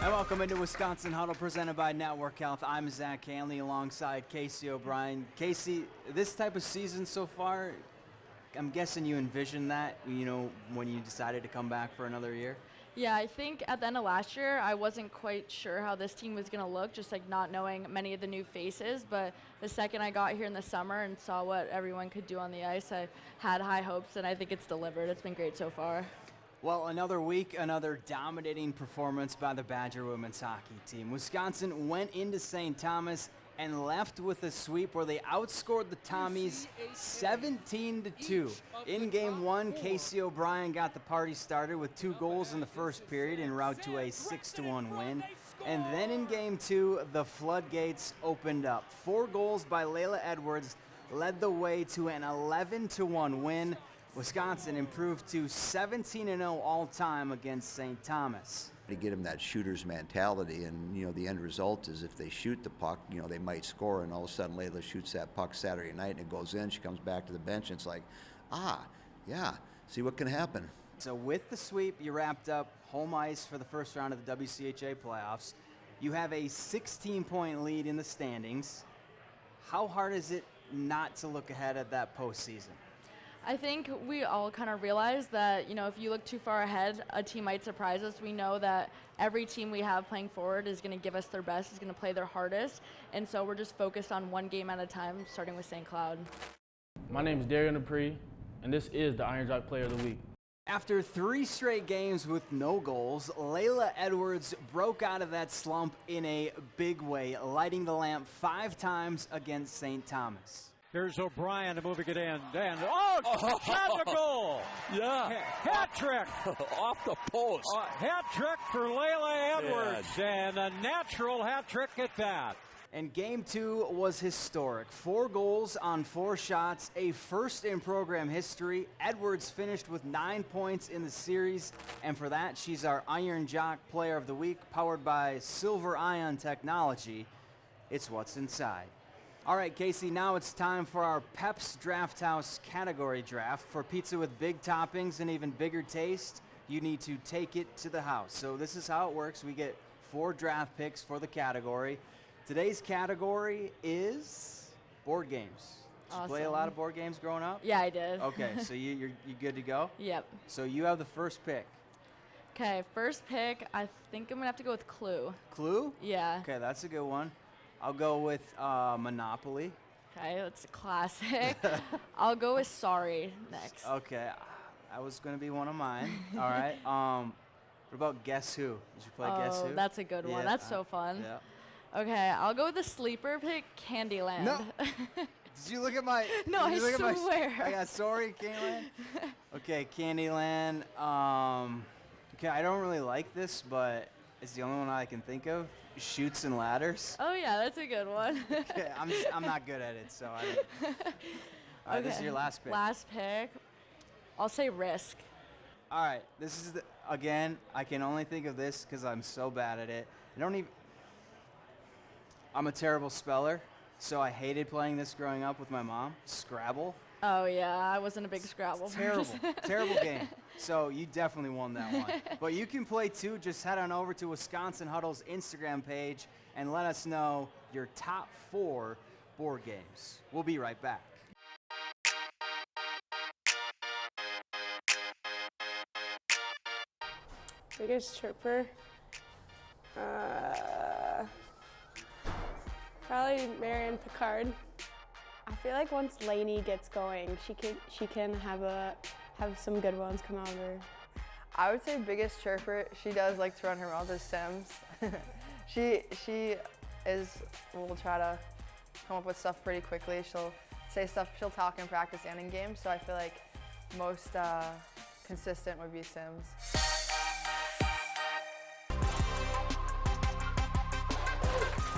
And welcome into Wisconsin Huddle, presented by Network Health. I'm Zach Hanley alongside Casey O'Brien. Casey, this type of season so far, I'm guessing you envisioned that, when you decided to come back for another year? Yeah, I think at the end of last year, I wasn't quite sure how this team was going to look, just like not knowing many of the new faces. But the second I got here in the summer and saw what everyone could do on the ice, I had high hopes, and I think it's delivered. It's been great so far. Well, another week, another dominating performance by the Badger women's hockey team. Wisconsin went into St. Thomas and left with a sweep where they outscored the Tommies 17-2. In game one, Casey O'Brien got the party started with 2 goals in the first period en route to a 6-1 win. And then in game two, the floodgates opened up. 4 goals by Layla Edwards led the way to an 11-1 win. Wisconsin improved to 17-0 all-time against St. Thomas. To get them that shooter's mentality, and the end result is if they shoot the puck, they might score, and all of a sudden Layla shoots that puck Saturday night and it goes in. She comes back to the bench and it's like, yeah, see what can happen. So with the sweep, you wrapped up home ice for the first round of the WCHA playoffs. You have a 16-point lead in the standings. How hard is it not to look ahead at that postseason? I think we all kind of realize that, if you look too far ahead, a team might surprise us. We know that every team we have playing forward is going to give us their best, is going to play their hardest. And so we're just focused on one game at a time, starting with St. Cloud. My name is Darian Dupree, and this is the Iron Jock Player of the Week. After 3 straight games with no goals, Layla Edwards broke out of that slump in a big way, lighting the lamp 5 times against St. Thomas. Here's O'Brien moving it in. And shot the goal! Yeah. Hat trick! Off the post. Hat trick for Layla Edwards. Yeah. And a natural hat trick at that. And game 2 was historic. 4 goals on 4 shots, a first in program history. Edwards finished with 9 points in the series, and for that, she's our Iron Jock Player of the Week, powered by Silver Ion Technology. It's what's inside. All right, Casey, now it's time for our Pep's Draft House category draft. For pizza with big toppings and even bigger taste, you need to take it to the house. So this is how it works. We get 4 draft picks for the category. Today's category is board games. Did you play a lot of board games growing up? Yeah, I did. Okay, so you good to go? Yep. So you have the first pick. Okay, first pick, I think I'm going to have to go with Clue. Clue? Yeah. Okay, that's a good one. I'll go with Monopoly. Okay, that's a classic. I'll go with Sorry next. Okay, that was going to be one of mine. All right. What about Guess Who? Did you play Guess Who? That's a good one. Yeah, That's so fun. Yeah. Okay, I'll go with the sleeper pick, Candyland. No. Did you look at my... No, I swear. I got Sorry, Candyland. Okay, Candyland. Okay, I don't really like this, but it's the only one I can think of. Chutes and Ladders. Oh yeah, that's a good one. Okay, I'm not good at it, so I don't. All right, this is your last pick. Last pick. I'll say Risk. All right, this is again. I can only think of this because I'm so bad at it. I'm a terrible speller, so I hated playing this growing up with my mom. Scrabble. Oh yeah, I wasn't a big Scrabble Terrible, person. terrible game. So you definitely won that one. But you can play too. Just head on over to Wisconsin Huddle's Instagram page and let us know your top 4 board games. We'll be right back. Biggest chirper? Probably Marion Picard. I feel like once Lainey gets going, she can have some good ones come out of her. I would say biggest chirper. She does like to run her mouth as Sims. she will try to come up with stuff pretty quickly. She'll say stuff. She'll talk in practice and in games. So I feel like most consistent would be Sims.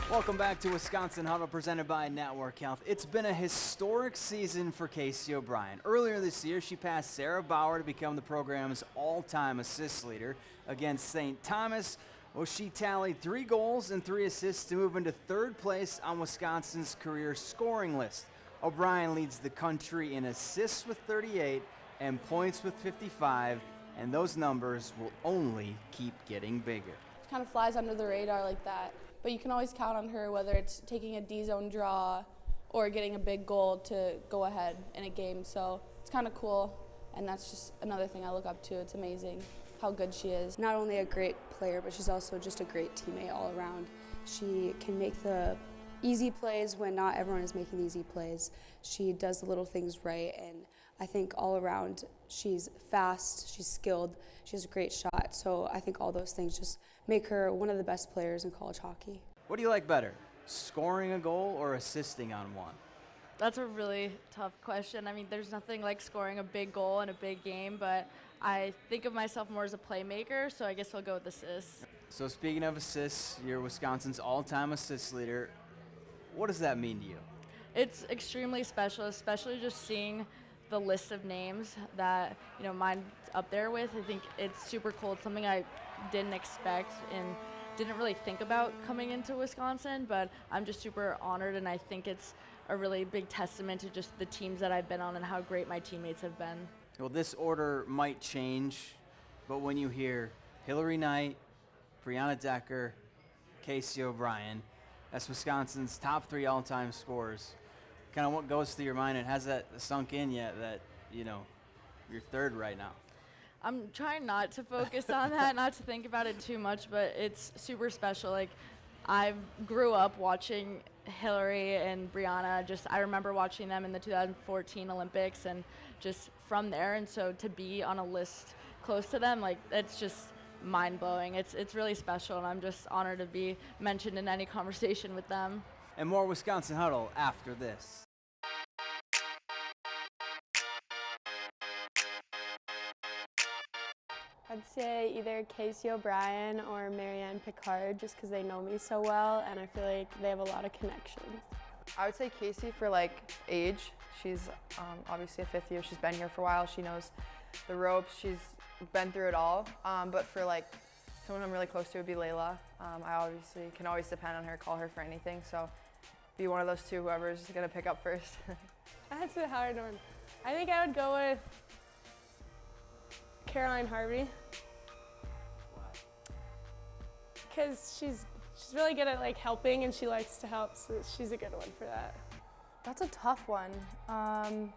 Welcome back to Wisconsin Huddle, presented by Network Health. It's been a historic season for Casey O'Brien. Earlier this year, she passed Sarah Bauer to become the program's all-time assist leader. Against St. Thomas, well, she tallied 3 goals and 3 assists to move into 3rd place on Wisconsin's career scoring list. O'Brien leads the country in assists with 38 and points with 55, and those numbers will only keep getting bigger. kind of flies under the radar like that. But you can always count on her, whether it's taking a D-zone draw or getting a big goal to go ahead in a game. So it's kind of cool, and that's just another thing I look up to. It's amazing how good she is. Not only a great player, but she's also just a great teammate all around. She can make the easy plays when not everyone is making the easy plays. She does the little things right, and I think all around she's fast, she's skilled, she has a great shot. So I think all those things just make her one of the best players in college hockey. What do you like better, scoring a goal or assisting on one? That's a really tough question. I mean, there's nothing like scoring a big goal in a big game, but I think of myself more as a playmaker, so I guess I'll go with assists. So speaking of assists, you're Wisconsin's all-time assist leader. What does that mean to you? It's extremely special, especially just seeing the list of names that, mine's up there with. I think it's super cool. It's something I didn't expect and didn't really think about coming into Wisconsin, but I'm just super honored, and I think it's a really big testament to just the teams that I've been on and how great my teammates have been. Well, this order might change, but when you hear Hillary Knight, Brianna Decker, Casey O'Brien, that's Wisconsin's top 3 all-time scorers. Kind of what goes through your mind, and has that sunk in yet that, you're third right now? I'm trying not to focus on that, not to think about it too much, but it's super special. Like, I grew up watching Hillary and Brianna. I remember watching them in the 2014 Olympics, and just from there, and so to be on a list close to them, like, it's just mind-blowing. It's really special, and I'm just honored to be mentioned in any conversation with them. And more Wisconsin Huddle after this. I'd say either Casey O'Brien or Marianne Picard, just because they know me so well, and I feel like they have a lot of connections. I would say Casey for age. She's obviously a 5th year. She's been here for a while. She knows the ropes. She's been through it all. But for someone I'm really close to would be Layla. I obviously can always depend on her, call her for anything. So be one of those two, whoever's gonna pick up first. That's a hard one. I think I would go with Caroline Harvey. Because she's really good at helping, and she likes to help, so she's a good one for that. That's a tough one. I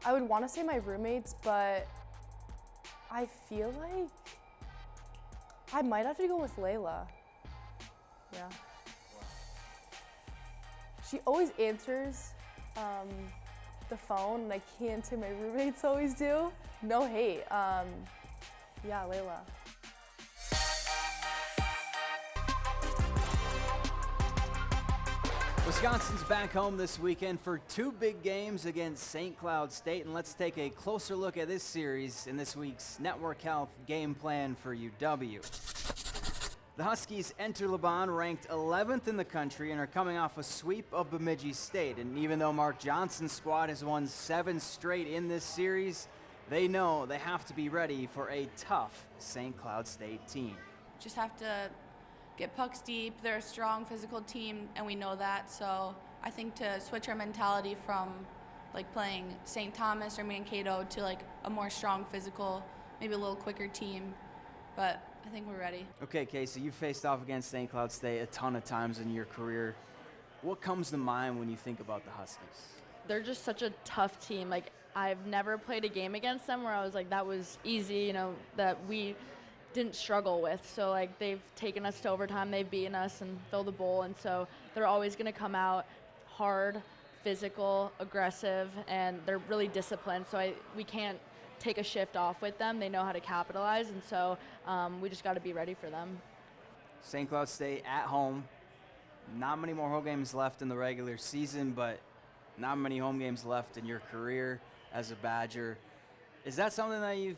would want to say my roommates, but I feel like I might have to go with Layla. Yeah. She always answers the phone, and I can't say my roommates always do. No hate. Yeah, Layla. Wisconsin's back home this weekend for 2 big games against St. Cloud State, and let's take a closer look at this series in this week's Network Health game plan for UW. The Huskies enter Le-Bon ranked 11th in the country and are coming off a sweep of Bemidji State, and even though Mark Johnson's squad has won 7 straight in this series, they know they have to be ready for a tough St. Cloud State team. Just have to get pucks deep. They're a strong physical team, and we know that. So I think to switch our mentality from playing St. Thomas or Mankato to a more strong physical, maybe a little quicker team. But I think we're ready. Okay, Casey, you faced off against St. Cloud State a ton of times in your career. What comes to mind when you think about the Huskies? They're just such a tough team. I've never played a game against them where I was that was easy, that we didn't struggle with. So they've taken us to overtime, they've beaten us and filled the bowl, and so they're always going to come out hard, physical, aggressive, and they're really disciplined. So we can't take a shift off with them. They know how to capitalize, and so we just got to be ready for them. St. Cloud State at home. Not many more home games left in the regular season, but not many home games left in your career as a Badger. Is that something that you've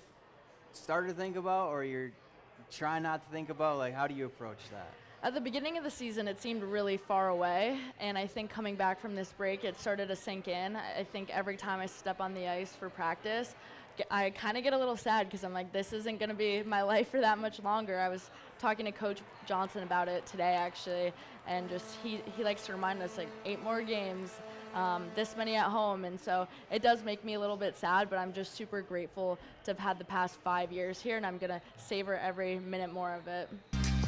started to think about, or you're trying not to think about? How do you approach that? At the beginning of the season, it seemed really far away, and I think coming back from this break, it started to sink in. I think every time I step on the ice for practice, I kind of get a little sad because I'm this isn't going to be my life for that much longer. I was talking to Coach Johnson about it today, actually, and just he likes to remind us 8 more games, this many at home, and so it does make me a little bit sad, but I'm just super grateful to have had the past 5 years here, and I'm going to savor every minute more of it.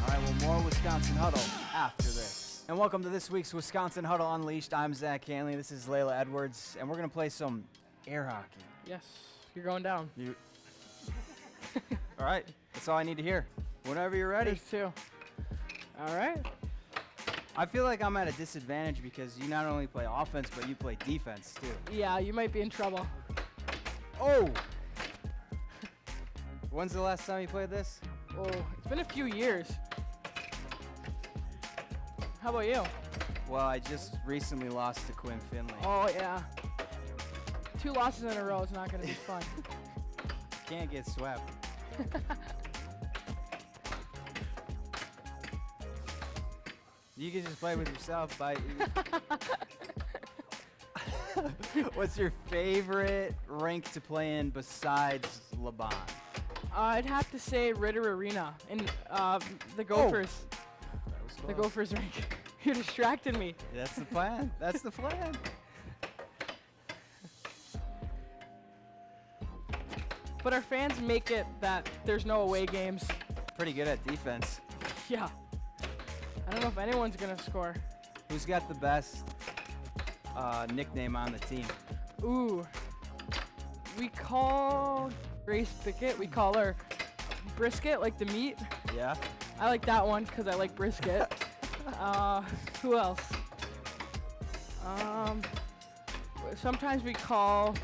All right, well, more Wisconsin Huddle after this. And welcome to this week's Wisconsin Huddle Unleashed. I'm Zach Hanley. This is Layla Edwards, and we're going to play some air hockey. Yes, you're going down. All right, that's all I need to hear. Whenever you're ready. There's two. All right. I feel like I'm at a disadvantage because you not only play offense, but you play defense, too. Yeah, you might be in trouble. Oh! When's the last time you played this? Oh, it's been a few years. How about you? Well, I just recently lost to Quinn Finley. Oh, yeah. 2 losses in a row is not going to be fun. Can't get swept. You can just play with yourself. What's your favorite rink to play in besides LeBon? I'd have to say Ritter Arena in the Gophers. That was The close. Gophers rink. You're distracting me. That's the plan. That's the plan. But our fans make it that there's no away games. Pretty good at defense. Yeah. I don't know if anyone's going to score. Who's got the best nickname on the team? Ooh. We call Grace Pickett, we call her Brisket, like the meat. Yeah? I like that one because I like brisket. Who else? Sometimes we call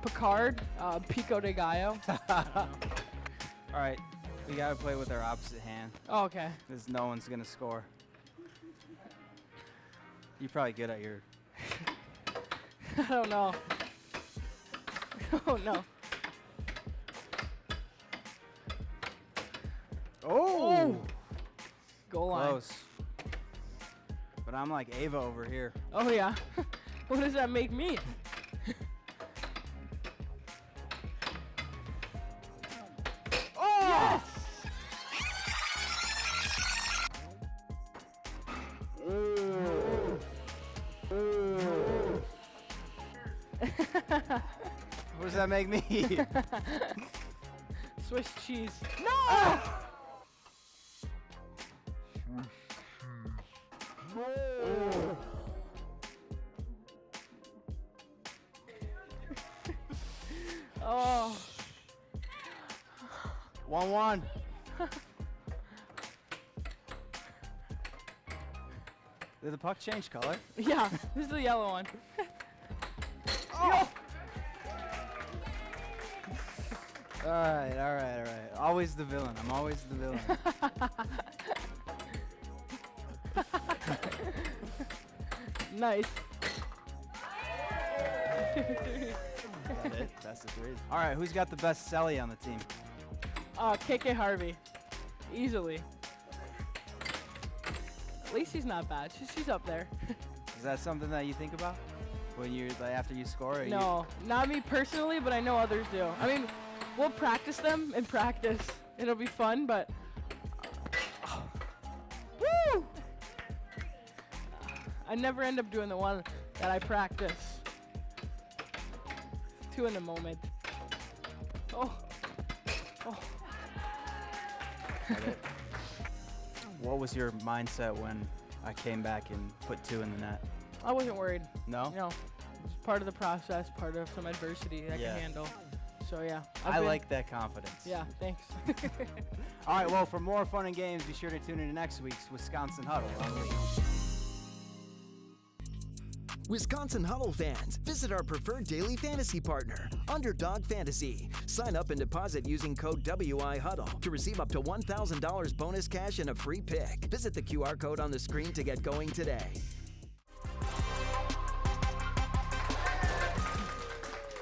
Picard Pico de Gallo. All right. We got to play with our opposite hand. Oh, okay. Because no one's going to score. You're probably good at your... I don't know. Oh, no. Oh! Goal line. Close. But I'm like Ava over here. Oh, yeah. What does that make me? Oh! Yes! What does that make me? Swiss cheese. No! Oh. 1-1. Did the puck change color? Yeah, this is the yellow one. Oh! All right. Always the villain. I'm always the villain. Nice. That's the three. All right, who's got the best celly on the team? KK Harvey. Easily. At least she's not bad. She's up there. Is that something that you think about when you like, after you score? Or No, not me personally, but I know others do. I mean, we'll practice them in practice. It'll be fun, but woo! I never end up doing the one that I practice. 2 in the moment. Oh. What was your mindset when I came back and put 2 in the net? I wasn't worried. No? No. It's part of the process, part of some adversity I Yeah. can handle. So yeah. I like that confidence. Yeah, thanks. All right, well, for more fun and games, be sure to tune in to next week's Wisconsin Huddle. Wisconsin Huddle fans, visit our preferred daily fantasy partner, Underdog Fantasy. Sign up and deposit using code WIHuddle to receive up to $1,000 bonus cash and a free pick. Visit the QR code on the screen to get going today.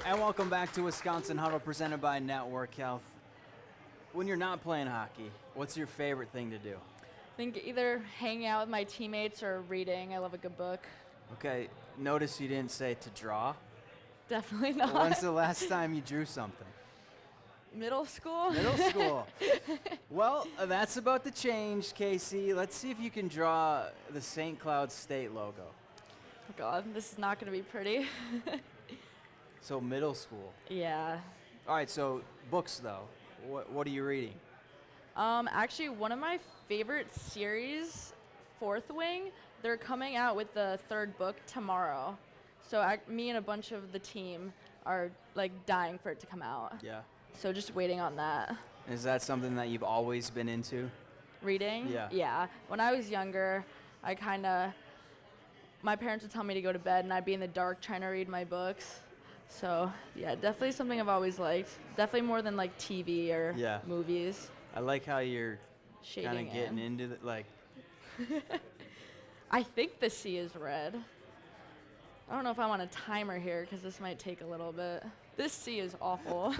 And welcome back to Wisconsin Huddle, presented by Network Health. When you're not playing hockey, what's your favorite thing to do? I think either hanging out with my teammates or reading. I love a good book. Okay, notice you didn't say to draw. Definitely not. When's the last time you drew something? Middle school? Middle school. Well, that's about to change, Casey. Let's see if you can draw the St. Cloud State logo. Oh God, this is not going to be pretty. So middle school. Yeah. All right, so books, though. What are you reading? Actually, one of my favorite series, Fourth Wing, they're coming out with the 3rd book tomorrow. So me and a bunch of the team are like dying for it to come out. Yeah. So just waiting on that. Is that something that you've always been into? Reading? Yeah. Yeah. When I was younger, my parents would tell me to go to bed and I'd be in the dark trying to read my books. So yeah, definitely something I've always liked. Definitely more than like TV or movies. I like how you're kind Shading of getting in. into the, like, I think the sea is red. I don't know if I'm on a timer here because this might take a little bit. This sea is awful.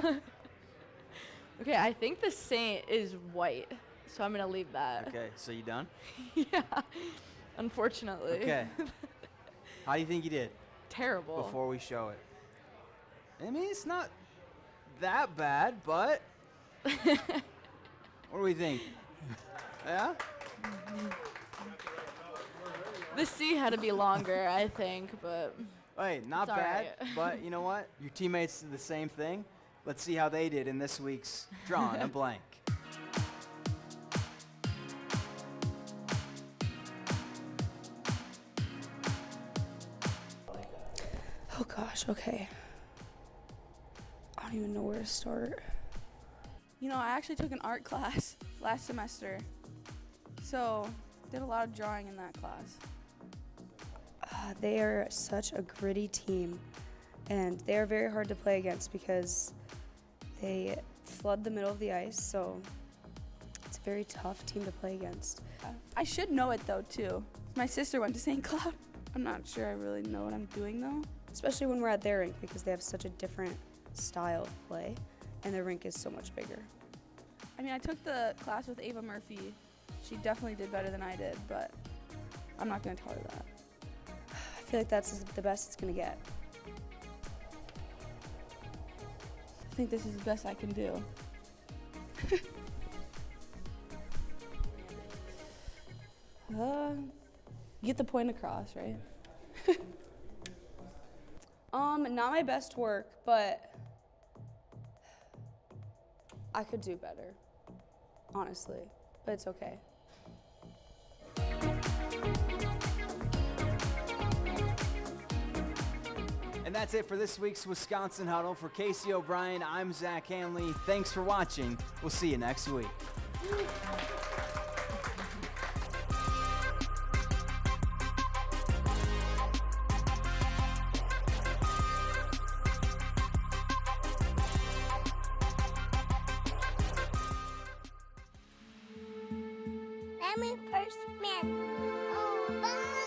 Okay, I think the saint is white, so I'm gonna leave that. okay, so you done? Yeah, unfortunately. Okay. How do you think you did Terrible. before we show it? I mean, it's not that bad, but what do we think? Yeah? The C had to be longer, I think, but Hey, not It's all bad, right. but you know what? Your teammates did the same thing. Let's see how they did in this week's Drawing a Blank. Oh gosh, okay. I don't even know where to start. You know, I actually took an art class last semester, so did a lot of drawing in that class. They are such a gritty team, and they are very hard to play against because they flood the middle of the ice, so it's a very tough team to play against. I should know it though too. My sister went to St. Cloud. I'm not sure I really know what I'm doing though. Especially when we're at their rink because they have such a different style of play, and their rink is so much bigger. I mean, I took the class with Ava Murphy. She definitely did better than I did, but I'm not going to tell her that. I feel like that's the best it's going to get. I think this is the best I can do. Get the point across, right? Not my best work, but I could do better, honestly, but it's okay. And that's it for this week's Wisconsin Huddle. For Casey O'Brien, I'm Zach Hanley. Thanks for watching. We'll see you next week. I'm a first man. Oh, bye.